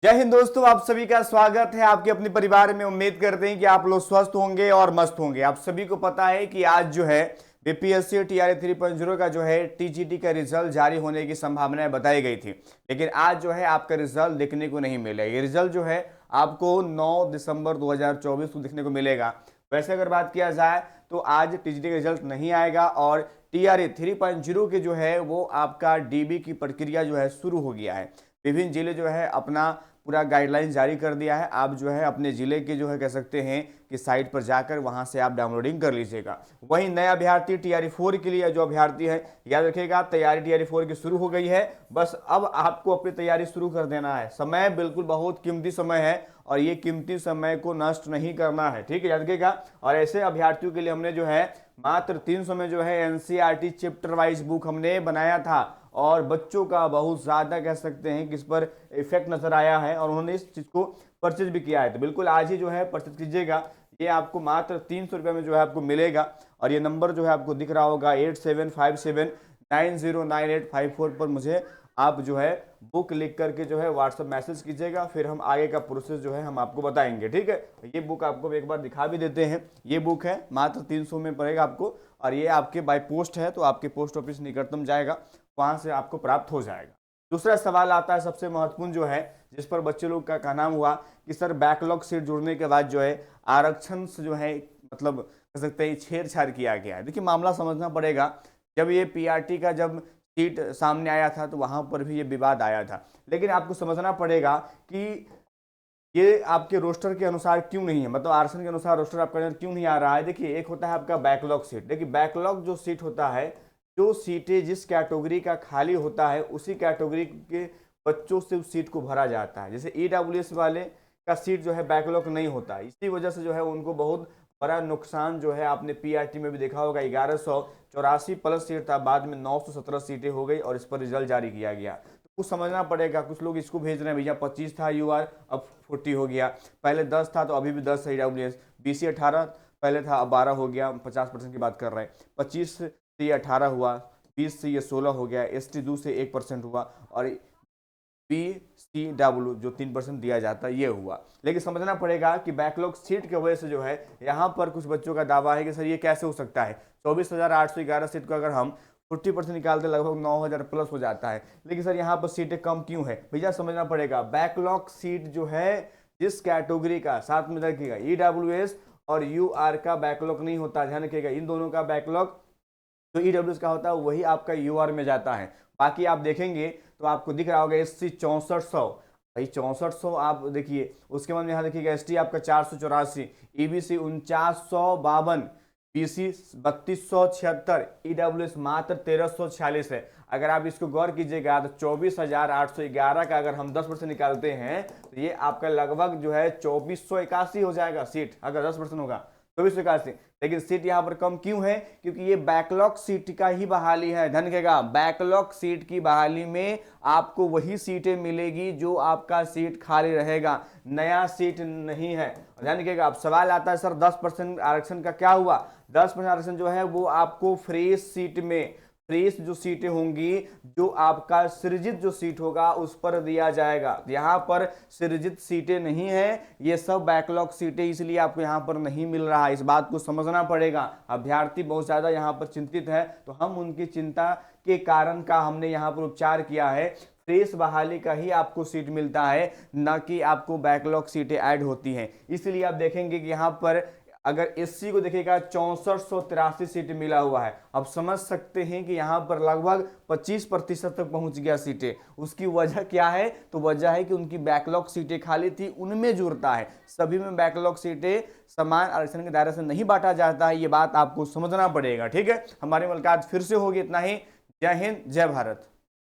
जय हिंद दोस्तों, आप सभी का स्वागत है आपके अपने परिवार में। उम्मीद करते हैं कि आप लोग स्वस्थ होंगे और मस्त होंगे। आप सभी को पता है कि आज जो है बीपीएससी टीआरई 3.0 का जो है टीजीटी का रिजल्ट जारी होने की संभावनाएं बताई गई थी, लेकिन आज जो है आपका रिजल्ट देखने को नहीं मिला। ये रिजल्ट जो है आपको 9 दिसंबर 2024 को देखने को मिलेगा। वैसे अगर बात किया जाए तो आज टीजीटी का रिजल्ट नहीं आएगा और टीआरई 3.0 के जो है वो आपका डीबी की प्रक्रिया जो है शुरू हो गया है। विभिन्न जिले जो है अपना पूरा गाइडलाइन जारी कर दिया है। आप जो है अपने जिले के जो है कह सकते हैं कि साइट पर जाकर वहां से आप डाउनलोडिंग कर लीजिएगा। वहीं नए अभ्यर्थी टीआरई 4 के लिए जो अभ्यर्थी है, याद रखिएगा तैयारी टीआरई 4 की शुरू हो गई है। बस अब आपको अपनी तैयारी शुरू कर देना है। समय बिल्कुल बहुत कीमती समय है और ये कीमती समय को नष्ट नहीं करना है, ठीक है, याद रखिएगा। और ऐसे अभ्यर्थियों के लिए हमने जो है मात्र 300 में जो है एनसीईआरटी चैप्टर वाइज बुक हमने बनाया था और बच्चों का बहुत ज़्यादा कह सकते हैं कि इस पर इफेक्ट नज़र आया है और उन्होंने इस चीज़ को परचेज भी किया है। तो बिल्कुल आज ही जो है परचेज कीजिएगा। ये आपको मात्र 300 रुपये में जो है आपको मिलेगा और ये नंबर जो है आपको दिख रहा होगा 8757909854 पर मुझे आप जो है बुक लिख करके जो है व्हाट्सएप मैसेज कीजिएगा। फिर हम आगे का प्रोसेस जो है हम आपको बताएंगे, ठीक है। ये बुक आपको एक बार दिखा भी देते हैं। ये बुक है मात्र 300 में पड़ेगा आपको और ये आपके बाय पोस्ट है, तो आपके पोस्ट ऑफिस निकटतम जाएगा, वहां से आपको प्राप्त हो जाएगा। दूसरा सवाल आता है सबसे महत्वपूर्ण जो है, जिस पर बच्चे लोग का कहना हुआ कि सर बैकलॉग सीट जुड़ने के बाद जो है आरक्षण से जो है मतलब कह सकते हैं छेड़छाड़ किया गया है। देखिए मामला समझना पड़ेगा। जब ये पीआरटी का जब सीट सामने आया था तो वहां पर भी ये विवाद आया था, लेकिन आपको समझना पड़ेगा कि ये आपके रोस्टर के अनुसार क्यों नहीं है, मतलब आरक्षण के अनुसार रोस्टर आपका क्यों नहीं आ रहा है। देखिए एक होता है आपका बैकलॉग सीट। देखिए बैकलॉग जो सीट होता है, जो सीटें जिस कैटेगरी का खाली होता है उसी कैटेगरी के बच्चों से उस सीट को भरा जाता है। जैसे ईडब्ल्यूएस वाले का सीट जो है बैकलॉग नहीं होता, इसी वजह से जो है उनको बहुत बड़ा नुकसान जो है आपने पीआरटी में भी देखा होगा। 1184 प्लस सीट था, बाद में 917 सीटें हो गई और इस पर रिजल्ट जारी किया गया। तो कुछ समझना पड़ेगा। कुछ लोग इसको भेज रहे हैं भैया 25 था यूआर अब 40 हो गया, पहले 10 था तो अभी भी 10 है ईडब्ल्यूएस, बीसी 18 पहले था अब 12 हो गया। 50% की बात कर रहे हैं। 25 से ये 18 हुआ, 20 से ये 16 हो गया, एसटी 2 से 1% हुआ और PCW जो 3% दिया जाता है ये हुआ। लेकिन समझना पड़ेगा कि बैकलॉग सीट की वजह से जो है यहाँ पर कुछ बच्चों का दावा है कि सर ये कैसे हो सकता है। 24,811 सीट को अगर हम 40% निकालते लगभग 9,000 प्लस हो जाता है, लेकिन सर यहाँ पर सीटें कम क्यों है। भैया समझना पड़ेगा बैकलॉग सीट जो है जिस कैटेगरी का, साथ में रखिएगा ईडब्ल्यूएस और यूआर का बैकलॉग नहीं होता, ध्यान रखिएगा। इन दोनों का बैकलॉग जो ईडब्ल्यूएस का होता है वही आपका यूआर में जाता है। बाकी आप देखेंगे तो आपको दिख रहा होगा एससी 6400, भाई 6400 आप देखिए। उसके बाद में यहाँ देखिएगा एसटी आपका 484, ईबीसी 4952, बीसी 3276, ईडब्ल्यूएस मात्र 1346 है। अगर आप इसको गौर कीजिएगा तो 24,811 का अगर हम 10% निकालते हैं तो ये आपका लगभग जो है 2481 हो जाएगा सीट, अगर 10% होगा 2481। लेकिन सीट यहाँ पर कम क्यों है, क्योंकि ये बैकलॉग सीट का ही बहाली है। ध्यान रखिएगा बैकलॉग सीट की बहाली में आपको वही सीटें मिलेगी जो आपका सीट खाली रहेगा, नया सीट नहीं है। ध्यान रखिएगा। अब सवाल आता है सर 10% आरक्षण का क्या हुआ। 10% आरक्षण जो है वो आपको फ्रेश सीट में, फ्रेश जो सीटें होंगी, जो आपका सृजित जो सीट होगा उस पर दिया जाएगा। यहाँ पर सृजित सीटें नहीं है, ये सब बैकलॉग सीटें, इसलिए आपको यहाँ पर नहीं मिल रहा है। इस बात को समझना पड़ेगा। अभ्यर्थी बहुत ज्यादा यहाँ पर चिंतित है, तो हम उनकी चिंता के कारण का हमने यहाँ पर उपचार किया है। फ्रेश बहाली का ही आपको सीट मिलता है, न कि आपको बैकलॉग सीटें ऐड होती हैं। इसलिए आप देखेंगे कि यहाँ पर अगर एससी को देखिएगा 6483 सीट मिला हुआ है। अब समझ सकते हैं कि यहाँ पर लगभग 25% तक पहुंच गया सीटें। उसकी वजह क्या है, तो वजह है कि उनकी बैकलॉग सीटें खाली थी, उनमें जुड़ता है। सभी में बैकलॉग सीटें समान आरक्षण के दायरे से नहीं बांटा जाता है, ये बात आपको समझना पड़ेगा, ठीक है। हमारी मुलाकात फिर से होगी। इतना ही। जय हिंद, जय भारत।